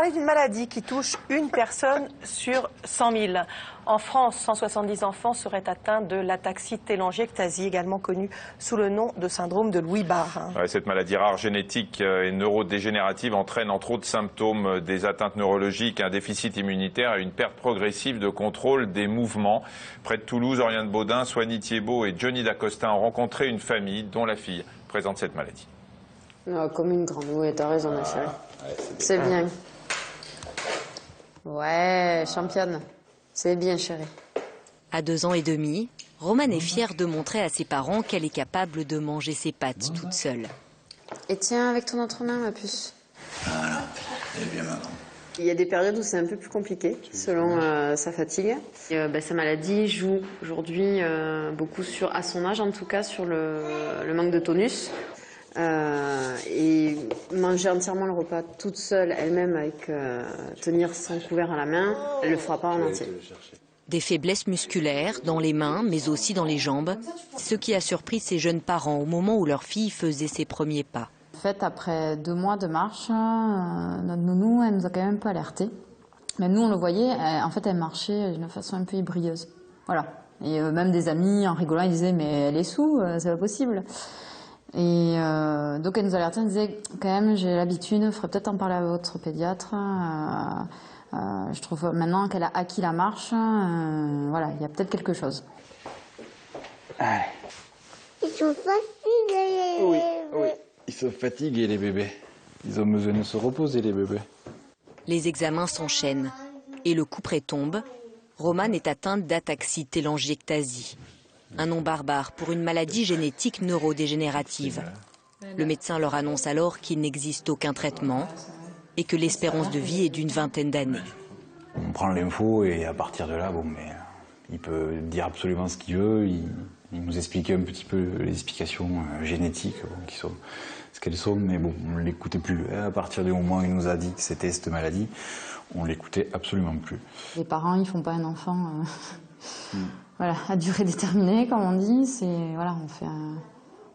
parler d'une maladie qui touche une personne sur 100 000. En France, 170 enfants seraient atteints de l'ataxie-télangiectasie, également connue sous le nom de syndrome de Louis Barre. Ouais, cette maladie rare, génétique et neurodégénérative entraîne entre autres symptômes des atteintes neurologiques, un déficit immunitaire et une perte progressive de contrôle des mouvements. Près de Toulouse, Oriane Baudin, Soigny Thiebaud et Johnny Dacosta ont rencontré une famille dont la fille présente cette maladie. Comme une grande, oui, t'as raison, ma chérie. Ouais, c'est bien. Ouais, championne. C'est bien, chérie. À 2 ans et demi, Romane est fière de montrer à ses parents qu'elle est capable de manger ses pâtes toute seule. Et tiens, avec ton autre main, ma puce. Voilà, elle est bien maintenant. Il y a des périodes où c'est un peu plus compliqué, selon sa fatigue. Sa maladie joue aujourd'hui beaucoup à son âge en tout cas, sur le manque de tonus. Et manger entièrement le repas toute seule, elle-même, avec tenir son couvert à la main, elle ne le fera pas en entier. Des faiblesses musculaires dans les mains, mais aussi dans les jambes, ce qui a surpris ses jeunes parents au moment où leur fille faisait ses premiers pas. En fait, après 2 mois de marche, notre nounou, elle nous a quand même un peu alertés. Même nous, on le voyait, en fait, elle marchait d'une façon un peu hybrieuse. Voilà. Et même des amis, en rigolant, ils disaient « mais elle est sous, c'est pas possible ». Et donc elle nous alertait, elle disait quand même j'ai l'habitude, il faudrait peut-être en parler à votre pédiatre. Je trouve maintenant qu'elle a acquis la marche, voilà, il y a peut-être quelque chose. Allez. Ils sont fatigués. Oui, oui. Ils sont fatigués les bébés. Ils ont besoin de se reposer les bébés. Les examens s'enchaînent et le couperet tombe. Romane est atteinte d'ataxie-télangiectasie. Un nom barbare pour une maladie génétique neurodégénérative. Le médecin leur annonce alors qu'il n'existe aucun traitement et que l'espérance de vie est d'une 20aine d'années. On prend l'info et à partir de là, il peut dire absolument ce qu'il veut. Il nous expliquait un petit peu les explications génétiques qui sont ce qu'elles sont, mais on ne l'écoutait plus. À partir du moment où il nous a dit que c'était cette maladie, on ne l'écoutait absolument plus. Les parents, ils ne font pas un enfant voilà, à durée déterminée, comme on dit. Voilà,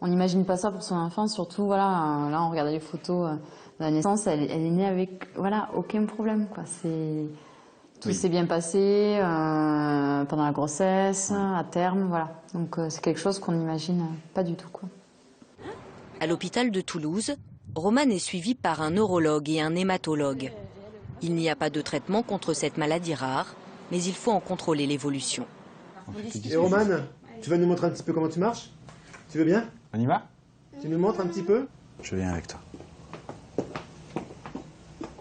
on n'imagine pas ça pour son enfant, surtout voilà, là on regardait les photos de la naissance, elle est née avec voilà, aucun problème, quoi. Tout s'est bien passé pendant la grossesse, à terme, voilà. Donc c'est quelque chose qu'on n'imagine pas du tout, quoi. À l'hôpital de Toulouse, Romane est suivie par un neurologue et un hématologue. Il n'y a pas de traitement contre cette maladie rare, mais il faut en contrôler l'évolution. Et Romane, tu vas nous montrer un petit peu comment tu marches? Tu veux bien? On y va? Tu nous montres un petit peu? Je viens avec toi.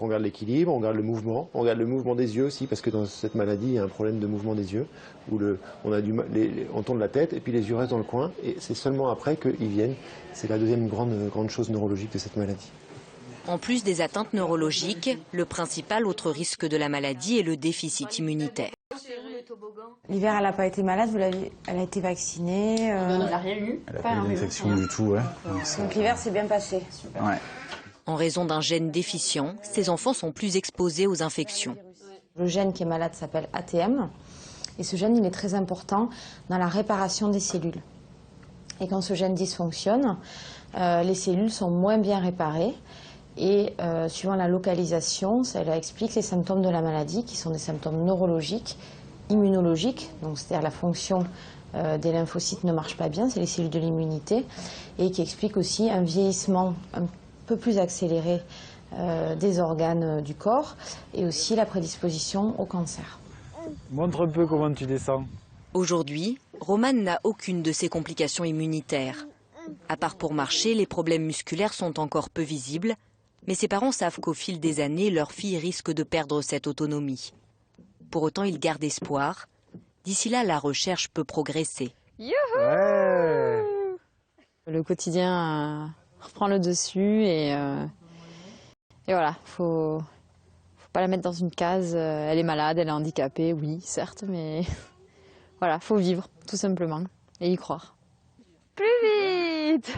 On regarde l'équilibre, on regarde le mouvement, on regarde le mouvement des yeux aussi, parce que dans cette maladie, il y a un problème de mouvement des yeux, où on tourne la tête et puis les yeux restent dans le coin, et c'est seulement après qu'ils viennent. C'est la deuxième grande chose neurologique de cette maladie. En plus des atteintes neurologiques, le principal autre risque de la maladie est le déficit immunitaire. L'hiver, elle n'a pas été malade, vous l'avez, elle a été vaccinée. Elle n'a rien eu. Elle n'a pas eu d'infection du tout, ouais. Donc l'hiver s'est bien passé. Ouais. En raison d'un gène déficient, ces enfants sont plus exposés aux infections. Le gène qui est malade s'appelle ATM. Et ce gène, il est très important dans la réparation des cellules. Et quand ce gène dysfonctionne, les cellules sont moins bien réparées. Et suivant la localisation, ça explique les symptômes de la maladie, qui sont des symptômes neurologiques, immunologiques, donc c'est-à-dire la fonction des lymphocytes ne marche pas bien, c'est les cellules de l'immunité, et qui explique aussi un vieillissement un peu plus accéléré des organes du corps, et aussi la prédisposition au cancer. Montre un peu comment tu descends. Aujourd'hui, Romane n'a aucune de ces complications immunitaires. À part pour marcher, les problèmes musculaires sont encore peu visibles, mais ses parents savent qu'au fil des années, leur fille risque de perdre cette autonomie. Pour autant, ils gardent espoir. D'ici là, la recherche peut progresser. Ouais. Le quotidien reprend le dessus et voilà, faut pas la mettre dans une case. Elle est malade, elle est handicapée, oui, certes, mais voilà, faut vivre, tout simplement, et y croire. Plus vite.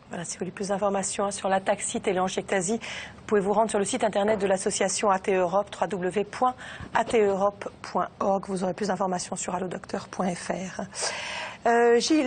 Voilà, si vous voulez plus d'informations sur l'ataxie-télangiectasie, vous pouvez vous rendre sur le site internet de l'association AT Europe, www.ateurope.org. Vous aurez plus d'informations sur allodocteur.fr. Gilles.